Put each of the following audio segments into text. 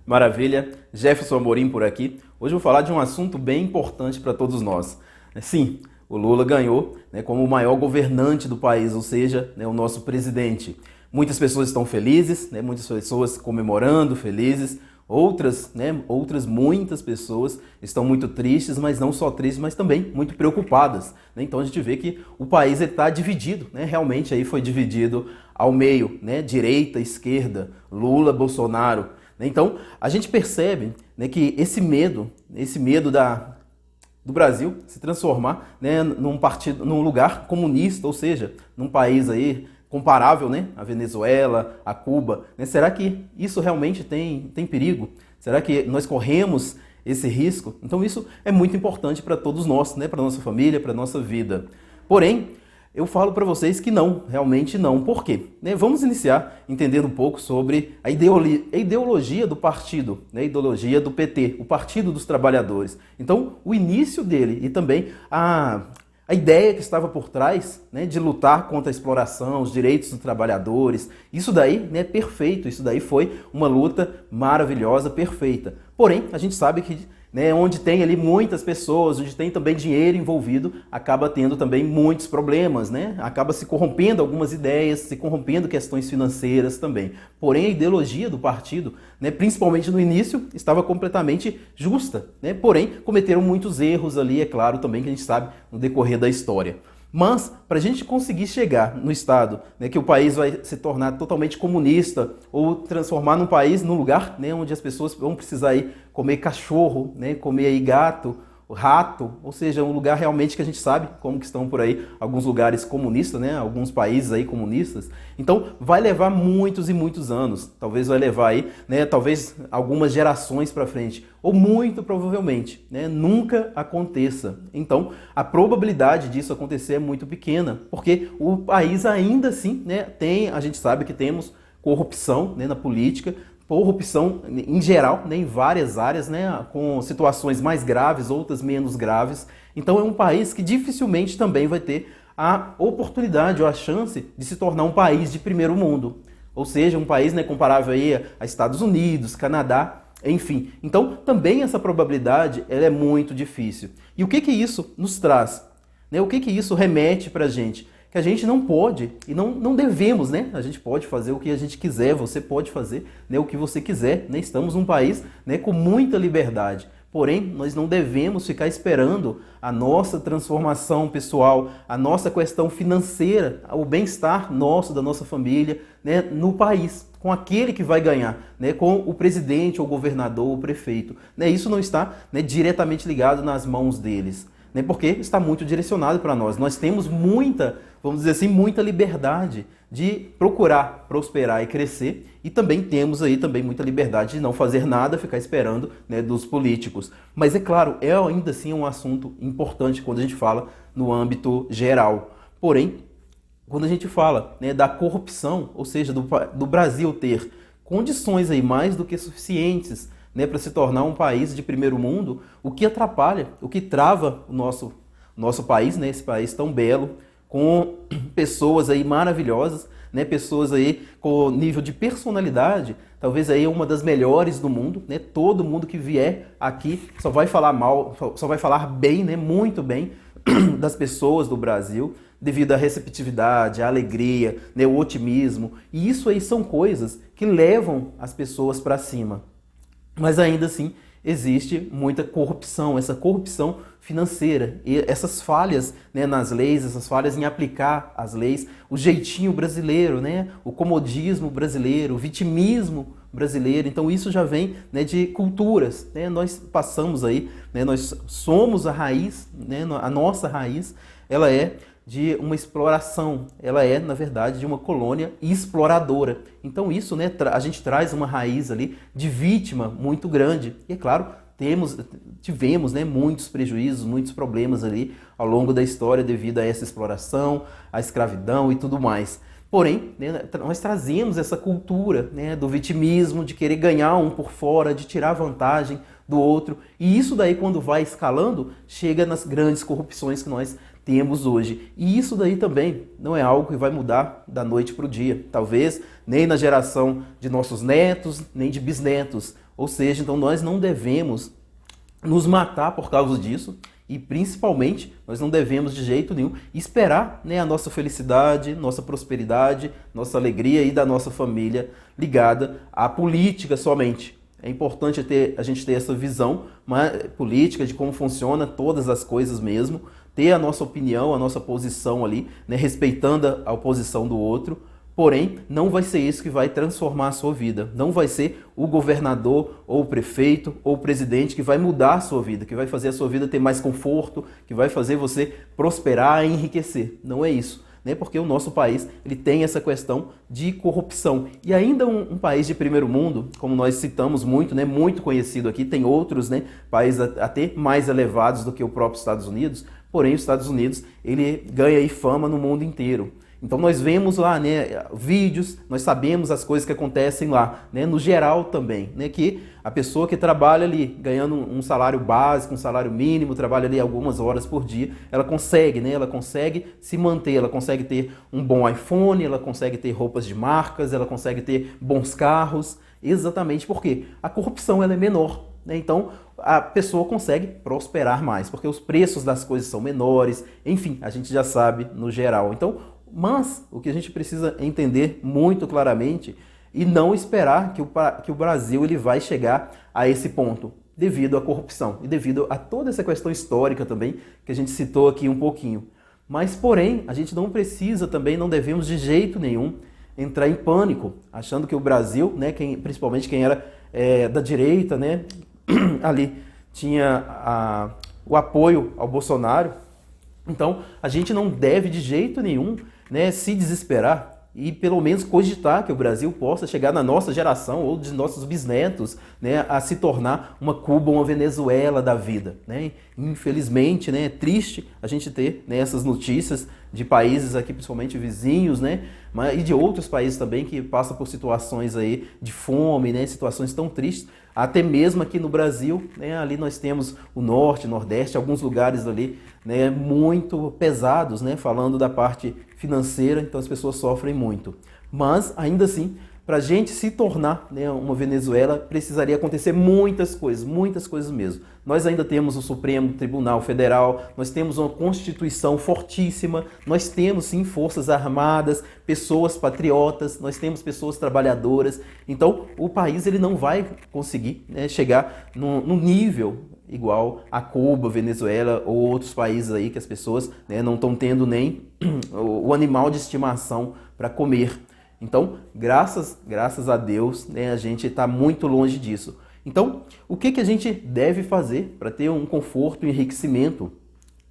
Maravilha, Jefferson Amorim por aqui. Hoje eu vou falar de um assunto bem importante para todos nós. Sim, o Lula ganhou, como o maior governante do país, ou seja, o nosso presidente. Muitas pessoas estão felizes, muitas pessoas comemorando, felizes. Outras muitas pessoas estão muito tristes, mas não só tristes, mas também muito preocupadas. Então a gente vê que o país está dividido, realmente aí foi dividido ao meio, direita, esquerda, Lula, Bolsonaro. Então a gente percebe que esse medo do Brasil se transformar num lugar comunista, ou seja, num país aí comparável à Venezuela, a Cuba. Será que isso realmente tem perigo? Será que nós corremos esse risco? Então isso é muito importante para todos nós, para a nossa família, para a nossa vida. Porém, eu falo para vocês que não, realmente não. Por quê? Vamos iniciar entendendo um pouco sobre a ideologia do partido, a ideologia do PT, o Partido dos Trabalhadores. Então, o início dele e também a ideia que estava por trás de lutar contra a exploração, os direitos dos trabalhadores, isso daí é perfeito, isso daí foi uma luta maravilhosa, perfeita. Porém, a gente sabe que onde tem ali muitas pessoas, onde tem também dinheiro envolvido, acaba tendo também muitos problemas, acaba se corrompendo algumas ideias, se corrompendo questões financeiras também. Porém, a ideologia do partido, principalmente no início, estava completamente justa, porém, cometeram muitos erros ali, é claro, também que a gente sabe no decorrer da história. Mas, para a gente conseguir chegar no estado que o país vai se tornar totalmente comunista ou transformar num lugar onde as pessoas vão precisar ir comer cachorro, comer aí gato, rato, ou seja, um lugar realmente que a gente sabe como que estão por aí alguns lugares comunistas, alguns países aí comunistas. Então, vai levar muitos e muitos anos. Talvez vai levar aí, talvez algumas gerações para frente, ou muito provavelmente, nunca aconteça. Então, a probabilidade disso acontecer é muito pequena, porque o país ainda assim, a gente sabe que temos corrupção, na política, corrupção em geral, em várias áreas, com situações mais graves, outras menos graves. Então é um país que dificilmente também vai ter a oportunidade ou a chance de se tornar um país de primeiro mundo. Ou seja, um país comparável aí a Estados Unidos, Canadá, enfim. Então também essa probabilidade ela é muito difícil. E o que isso nos traz? O que isso remete para a gente? Que a gente não pode e não devemos, A gente pode fazer o que a gente quiser, você pode fazer o que você quiser, Estamos num país com muita liberdade. Porém, nós não devemos ficar esperando a nossa transformação pessoal, a nossa questão financeira, o bem-estar nosso, da nossa família, no país, com aquele que vai ganhar, com o presidente, ou o governador, o prefeito. Isso não está diretamente ligado nas mãos deles. Porque está muito direcionado para nós. Nós temos muita, vamos dizer assim, muita liberdade de procurar prosperar e crescer, e também temos aí também muita liberdade de não fazer nada, ficar esperando dos políticos. Mas é claro, é ainda assim um assunto importante quando a gente fala no âmbito geral. Porém, quando a gente fala da corrupção, ou seja, do Brasil ter condições aí mais do que suficientes para se tornar um país de primeiro mundo, o que atrapalha, o que trava o nosso país, esse país tão belo, com pessoas aí maravilhosas, pessoas aí com nível de personalidade, talvez aí uma das melhores do mundo, todo mundo que vier aqui só vai falar mal, só vai falar bem, muito bem das pessoas do Brasil, devido à receptividade, à alegria, o otimismo, e isso aí são coisas que levam as pessoas para cima. Mas ainda assim existe muita corrupção, essa corrupção financeira, e essas falhas nas leis, essas falhas em aplicar as leis, o jeitinho brasileiro, o comodismo brasileiro, o vitimismo brasileiro. Então isso já vem de culturas, nós passamos aí, nós somos a raiz, a nossa raiz, ela é de uma exploração, ela é, na verdade, de uma colônia exploradora. Então isso, a gente traz uma raiz ali de vítima muito grande. E é claro, tivemos muitos prejuízos, muitos problemas ali ao longo da história devido a essa exploração, à escravidão e tudo mais. Porém, nós trazemos essa cultura do vitimismo, de querer ganhar um por fora, de tirar vantagem do outro. E isso daí, quando vai escalando, chega nas grandes corrupções que nós temos hoje. E isso daí também não é algo que vai mudar da noite para o dia. Talvez nem na geração de nossos netos, nem de bisnetos. Ou seja, então nós não devemos nos matar por causa disso. E principalmente, nós não devemos de jeito nenhum esperar, né, a nossa felicidade, nossa prosperidade, nossa alegria e da nossa família ligada à política somente. É importante a gente ter essa visão política de como funciona todas as coisas mesmo, ter a nossa opinião, a nossa posição ali, né, respeitando a oposição do outro. Porém, não vai ser isso que vai transformar a sua vida. Não vai ser o governador, ou o prefeito, ou o presidente que vai mudar a sua vida, que vai fazer a sua vida ter mais conforto, que vai fazer você prosperar e enriquecer. Não é isso, né? Porque o nosso país ele tem essa questão de corrupção. E ainda um país de primeiro mundo, como nós citamos muito, né, muito conhecido aqui, tem outros, né, países até mais elevados do que o próprio Estados Unidos, porém os Estados Unidos ele ganha aí fama no mundo inteiro. Então nós vemos lá, né, vídeos, nós sabemos as coisas que acontecem lá, né, no geral também, né, que a pessoa que trabalha ali ganhando um salário básico, um salário mínimo, trabalha ali algumas horas por dia, ela consegue, né, ela consegue se manter, ela consegue ter um bom iPhone, ela consegue ter roupas de marcas, ela consegue ter bons carros, exatamente porque a corrupção ela é menor, né, então a pessoa consegue prosperar mais, porque os preços das coisas são menores, enfim, a gente já sabe no geral. Então, mas o que a gente precisa entender muito claramente e não esperar que o Brasil ele vai chegar a esse ponto devido à corrupção e devido a toda essa questão histórica também que a gente citou aqui um pouquinho. Mas, porém, a gente não precisa também, não devemos de jeito nenhum entrar em pânico, achando que o Brasil, né, principalmente quem era da direita, né, ali tinha o apoio ao Bolsonaro. Então, a gente não deve de jeito nenhum, né, se desesperar e pelo menos cogitar que o Brasil possa chegar na nossa geração ou de nossos bisnetos, né, a se tornar uma Cuba, uma Venezuela da vida, né? Infelizmente, né, é triste a gente ter, né, essas notícias de países aqui, principalmente vizinhos, né, e de outros países também que passam por situações aí de fome, né, situações tão tristes. Até mesmo aqui no Brasil, né, ali nós temos o norte, nordeste, alguns lugares ali, né, muito pesados, né, falando da parte financeira, então as pessoas sofrem muito. Mas, ainda assim, para a gente se tornar, né, uma Venezuela, precisaria acontecer muitas coisas mesmo. Nós ainda temos o Supremo Tribunal Federal, nós temos uma Constituição fortíssima, nós temos sim forças armadas, pessoas patriotas, nós temos pessoas trabalhadoras. Então o país ele não vai conseguir, né, chegar no nível igual a Cuba, Venezuela ou outros países aí que as pessoas, né, não estão tendo nem o animal de estimação para comer. Então, graças a Deus, né, a gente está muito longe disso. Então, o que a gente deve fazer para ter um conforto e enriquecimento?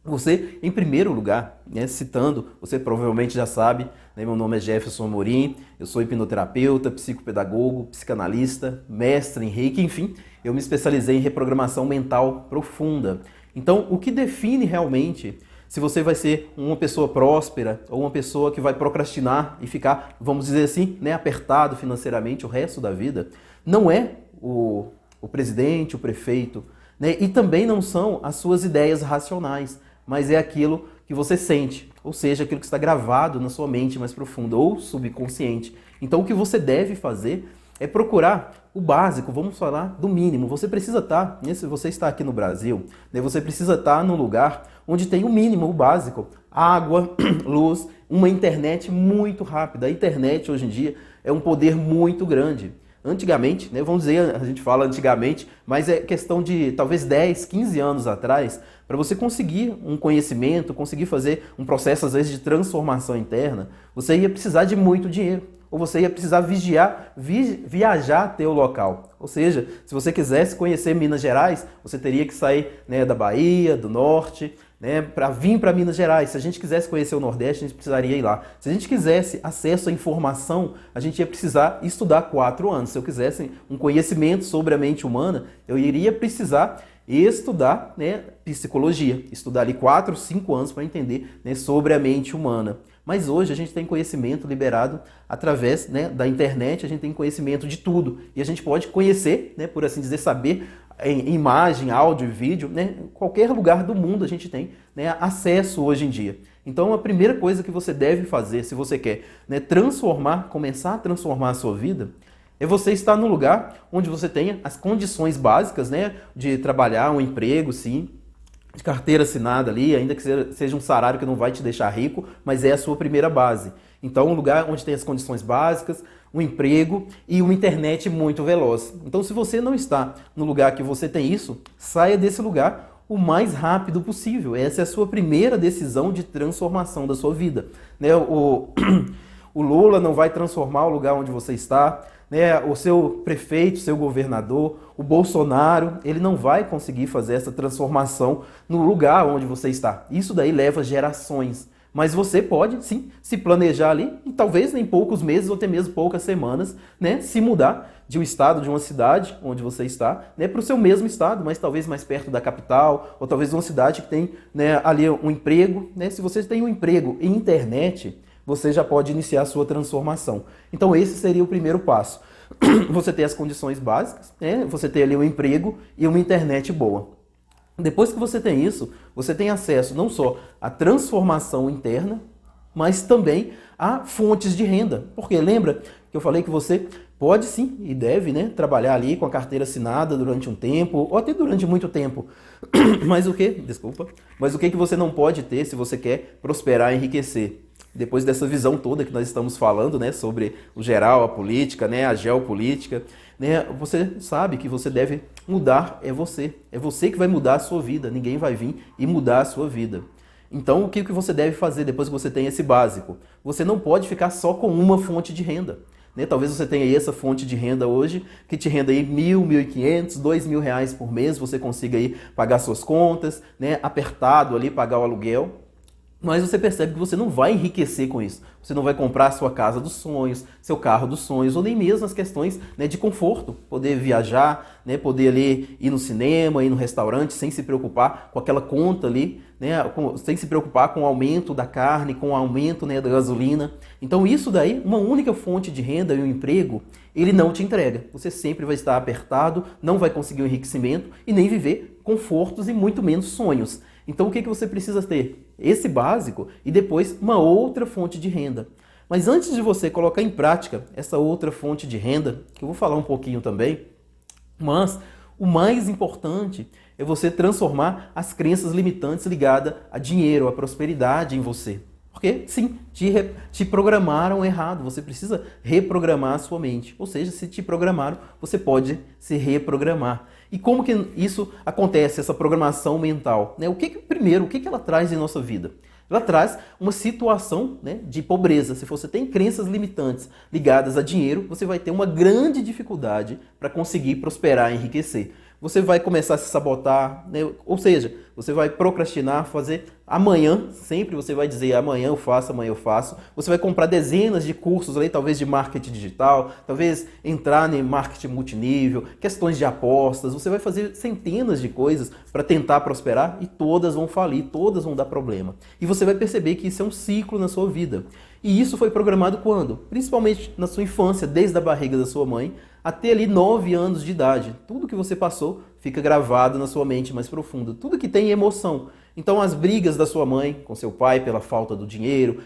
Você, em primeiro lugar, né, citando, você provavelmente já sabe, né, meu nome é Jefferson Amorim, eu sou hipnoterapeuta, psicopedagogo, psicanalista, mestre em Reiki, enfim, eu me especializei em reprogramação mental profunda. Então, o que define realmente se você vai ser uma pessoa próspera ou uma pessoa que vai procrastinar e ficar, vamos dizer assim, né, apertado financeiramente o resto da vida, não é o presidente, o prefeito, né, e também não são as suas ideias racionais, mas é aquilo que você sente, ou seja, aquilo que está gravado na sua mente mais profunda ou subconsciente. Então, o que você deve fazer é procurar o básico, vamos falar do mínimo. Você precisa estar, né, se você está aqui no Brasil, né, você precisa estar num lugar onde tem o mínimo, o básico. Água, luz, uma internet muito rápida. A internet hoje em dia é um poder muito grande. Antigamente, né, vamos dizer, a gente fala antigamente, mas é questão de talvez 10, 15 anos atrás, para você conseguir um conhecimento, conseguir fazer um processo às vezes de transformação interna, você ia precisar de muito dinheiro. Ou você ia precisar viajar até o local. Ou seja, se você quisesse conhecer Minas Gerais, você teria que sair, né, da Bahia, do Norte, né, para vir para Minas Gerais. Se a gente quisesse conhecer o Nordeste, a gente precisaria ir lá. Se a gente quisesse acesso à informação, a gente ia precisar estudar 4 anos. Se eu quisesse um conhecimento sobre a mente humana, eu iria precisar estudar, né, psicologia. Estudar ali 4, 5 anos para entender, né, sobre a mente humana. Mas hoje a gente tem conhecimento liberado através, né, da internet, a gente tem conhecimento de tudo. E a gente pode conhecer, né, por assim dizer, saber em imagem, áudio e vídeo, né? Qualquer lugar do mundo a gente tem, né, acesso hoje em dia. Então a primeira coisa que você deve fazer, se você quer, né, começar a transformar a sua vida, é você estar no lugar onde você tenha as condições básicas, né, de trabalhar, um emprego, sim, de carteira assinada ali, ainda que seja um salário que não vai te deixar rico, mas é a sua primeira base. Então, um lugar onde tem as condições básicas, um emprego e uma internet muito veloz. Então, se você não está no lugar que você tem isso, saia desse lugar o mais rápido possível. Essa é a sua primeira decisão de transformação da sua vida. Né? O Lula não vai transformar o lugar onde você está, né? O seu prefeito, seu governador, o Bolsonaro, ele não vai conseguir fazer essa transformação no lugar onde você está. Isso daí leva gerações. Mas você pode, sim, se planejar ali, e talvez em poucos meses ou até mesmo poucas semanas, né, se mudar de um estado, de uma cidade onde você está, né, para o seu mesmo estado, mas talvez mais perto da capital, ou talvez uma cidade que tem, né, ali um emprego. Né? Se você tem um emprego em internet, você já pode iniciar a sua transformação. Então esse seria o primeiro passo. Você ter as condições básicas, né? Você ter ali um emprego e uma internet boa. Depois que você tem isso, você tem acesso não só à transformação interna, mas também a fontes de renda. Porque lembra que eu falei que você pode sim e deve, né, trabalhar ali com a carteira assinada durante um tempo, ou até durante muito tempo. Mas o que? Desculpa. Mas o que você não pode ter se você quer prosperar e enriquecer? Depois dessa visão toda que nós estamos falando, né, sobre o geral, a política, né, a geopolítica, né, você sabe que você deve mudar, é você. É você que vai mudar a sua vida, ninguém vai vir e mudar a sua vida. Então, o que você deve fazer depois que você tem esse básico? Você não pode ficar só com uma fonte de renda. Né? Talvez você tenha aí essa fonte de renda hoje, que te renda aí R$1.000, R$1.500, R$2.000 por mês, você consiga aí pagar suas contas, né, apertado ali, pagar o aluguel. Mas você percebe que você não vai enriquecer com isso. Você não vai comprar a sua casa dos sonhos, seu carro dos sonhos, ou nem mesmo as questões, né, de conforto. Poder viajar, né, poder ali ir no cinema, ir no restaurante, sem se preocupar com aquela conta ali, né, sem se preocupar com o aumento da carne, com o aumento, né, da gasolina. Então isso daí, uma única fonte de renda e um emprego, ele não te entrega. Você sempre vai estar apertado, não vai conseguir um enriquecimento e nem viver confortos e muito menos sonhos. Então o que você precisa ter? Esse básico e depois uma outra fonte de renda. Mas antes de você colocar em prática essa outra fonte de renda, que eu vou falar um pouquinho também, mas o mais importante é você transformar as crenças limitantes ligadas a dinheiro, a prosperidade em você. Porque, sim, te programaram errado, você precisa reprogramar a sua mente. Ou seja, se te programaram, você pode se reprogramar. E como que isso acontece, essa programação mental? Né? Primeiro, o que ela traz em nossa vida? Ela traz uma situação, né, de pobreza. Se você tem crenças limitantes ligadas a dinheiro, você vai ter uma grande dificuldade para conseguir prosperar e enriquecer. Você vai começar a se sabotar, né? Ou seja, você vai procrastinar, fazer amanhã, sempre você vai dizer amanhã eu faço, amanhã eu faço. Você vai comprar dezenas de cursos ali, talvez de marketing digital, talvez entrar em marketing multinível, questões de apostas. Você vai fazer centenas de coisas para tentar prosperar e todas vão falir, todas vão dar problema. E você vai perceber que isso é um ciclo na sua vida. E isso foi programado quando? Principalmente na sua infância, desde a barriga da sua mãe, até ali 9 anos de idade. Tudo que você passou fica gravado na sua mente mais profunda. Tudo que tem emoção. Então as brigas da sua mãe com seu pai pela falta do dinheiro,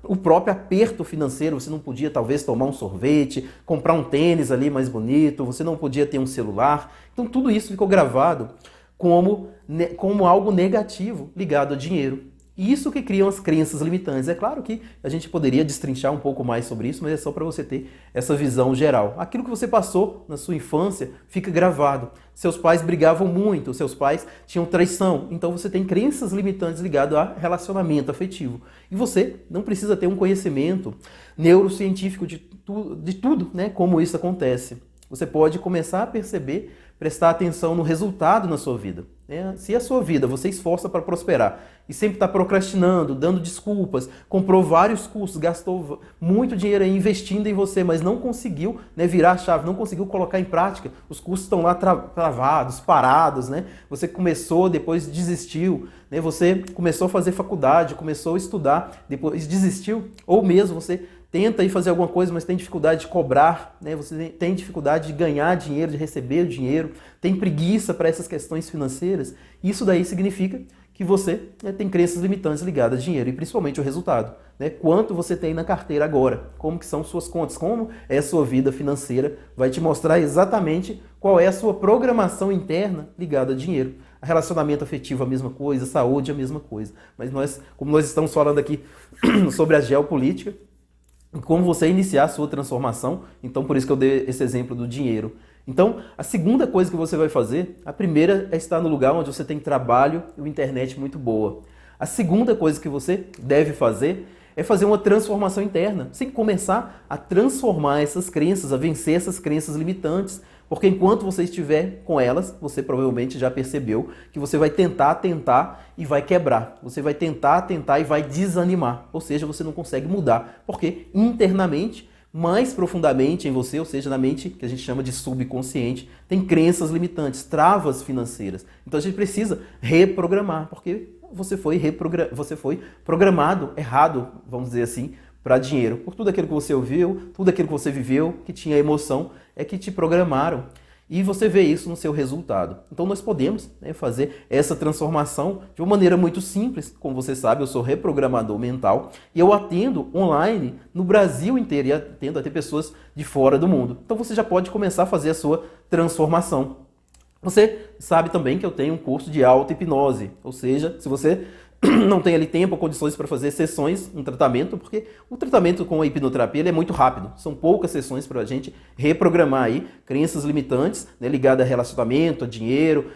o próprio aperto financeiro, você não podia talvez tomar um sorvete, comprar um tênis ali mais bonito, você não podia ter um celular. Então tudo isso ficou gravado como algo negativo ligado a dinheiro. E isso que criam as crenças limitantes. É claro que a gente poderia destrinchar um pouco mais sobre isso, mas é só para você ter essa visão geral. Aquilo que você passou na sua infância fica gravado. Seus pais brigavam muito, seus pais tinham traição. Então você tem crenças limitantes ligadas a relacionamento afetivo. E você não precisa ter um conhecimento neurocientífico de tudo, né, como isso acontece. Você pode começar a perceber, prestar atenção no resultado na sua vida. Se a sua vida você esforça para prosperar e sempre está procrastinando, dando desculpas, comprou vários cursos, gastou muito dinheiro aí investindo em você, mas não conseguiu, né, virar a chave, não conseguiu colocar em prática, os cursos estão lá travados, parados, né? Você começou, depois desistiu, né? Você começou a fazer faculdade, começou a estudar, depois desistiu, ou mesmo você tenta aí fazer alguma coisa, mas tem dificuldade de cobrar, né? Você tem dificuldade de ganhar dinheiro, de receber o dinheiro, tem preguiça para essas questões financeiras, isso daí significa que você, né, tem crenças limitantes ligadas a dinheiro e principalmente o resultado, né? Quanto você tem na carteira agora, como que são suas contas, como é a sua vida financeira, vai te mostrar exatamente qual é a sua programação interna ligada a dinheiro. Relacionamento afetivo a mesma coisa, saúde a mesma coisa. Mas como nós estamos falando aqui sobre a geopolítica, como você iniciar a sua transformação, então por isso que eu dei esse exemplo do dinheiro. Então, a segunda coisa que você vai fazer, a primeira é estar no lugar onde você tem trabalho e uma internet muito boa. A segunda coisa que você deve fazer é fazer uma transformação interna. Você tem que começar a transformar essas crenças, a vencer essas crenças limitantes. Porque enquanto você estiver com elas, você provavelmente já percebeu que você vai tentar e vai quebrar. Você vai tentar e vai desanimar. Ou seja, você não consegue mudar. Porque internamente, mais profundamente em você, ou seja, na mente que a gente chama de subconsciente, tem crenças limitantes, travas financeiras. Então a gente precisa reprogramar, porque você foi programado errado, vamos dizer assim, para dinheiro. Por tudo aquilo que você ouviu, tudo aquilo que você viveu, que tinha emoção, é que te programaram. E você vê isso no seu resultado. Então nós podemos, né, fazer essa transformação de uma maneira muito simples. Como você sabe, eu sou reprogramador mental e eu atendo online no Brasil inteiro e atendo até pessoas de fora do mundo. Então você já pode começar a fazer a sua transformação. Você sabe também que eu tenho um curso de auto-hipnose, ou seja, se você não tem ali tempo ou condições para fazer sessões, um tratamento, porque o tratamento com a hipnoterapia ele é muito rápido. São poucas sessões para a gente reprogramar aí crenças limitantes, né, ligadas a relacionamento, a dinheiro,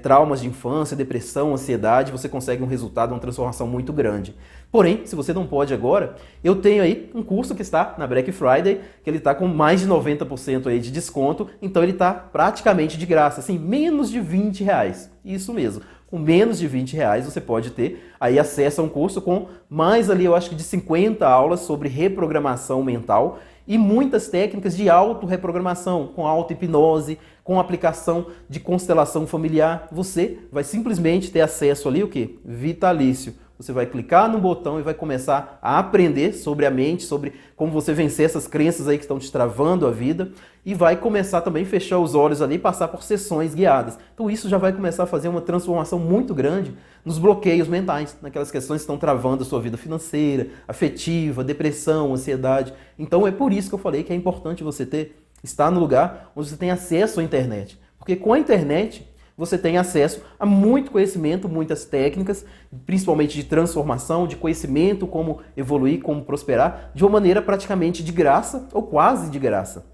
traumas de infância, depressão, ansiedade. Você consegue um resultado, uma transformação muito grande. Porém, se você não pode agora, eu tenho aí um curso que está na Black Friday, que ele está com mais de 90% aí de desconto, então ele está praticamente de graça, assim, menos de R$20. Isso mesmo. Com menos de R$20 você pode ter aí acesso a um curso com mais ali, eu acho que de 50 aulas sobre reprogramação mental e muitas técnicas de auto-reprogramação, com auto-hipnose, com aplicação de constelação familiar. Você vai simplesmente ter acesso ali o quê? Vitalício. Você vai clicar no botão e vai começar a aprender sobre a mente, sobre como você vencer essas crenças aí que estão te travando a vida e vai começar também a fechar os olhos ali e passar por sessões guiadas. Então isso já vai começar a fazer uma transformação muito grande nos bloqueios mentais, naquelas questões que estão travando a sua vida financeira, afetiva, depressão, ansiedade. Então é por isso que eu falei que é importante você estar no lugar onde você tem acesso à internet. Porque com a internet você tem acesso a muito conhecimento, muitas técnicas, principalmente de transformação, de conhecimento, como evoluir, como prosperar, de uma maneira praticamente de graça ou quase de graça.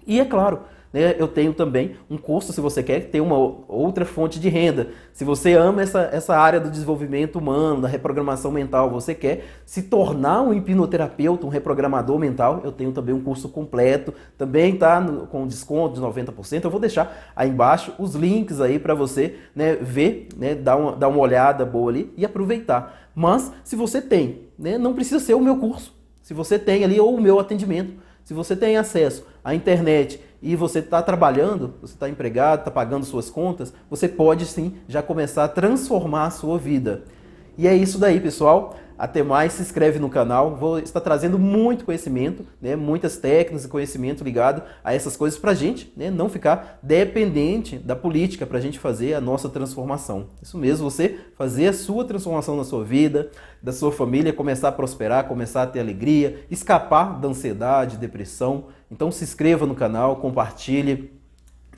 E é claro, né, eu tenho também um curso, se você quer ter uma outra fonte de renda. Se você ama essa área do desenvolvimento humano, da reprogramação mental, você quer se tornar um hipnoterapeuta, um reprogramador mental, eu tenho também um curso completo, também está com desconto de 90%. Eu vou deixar aí embaixo os links aí para você, né, ver, né, dar uma olhada boa ali e aproveitar. Mas se você tem, né, não precisa ser o meu curso, se você tem ali ou o meu atendimento, se você tem acesso à internet e você está trabalhando, você está empregado, está pagando suas contas, você pode sim já começar a transformar a sua vida. E é isso daí, pessoal. Até mais, se inscreve no canal. Vou estar trazendo muito conhecimento, né, muitas técnicas e conhecimento ligado a essas coisas para a gente, né, não ficar dependente da política para a gente fazer a nossa transformação. Isso mesmo, você fazer a sua transformação na sua vida, da sua família, começar a prosperar, começar a ter alegria, escapar da ansiedade, depressão. Então se inscreva no canal, compartilhe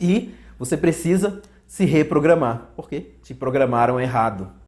e você precisa se reprogramar, porque te programaram errado.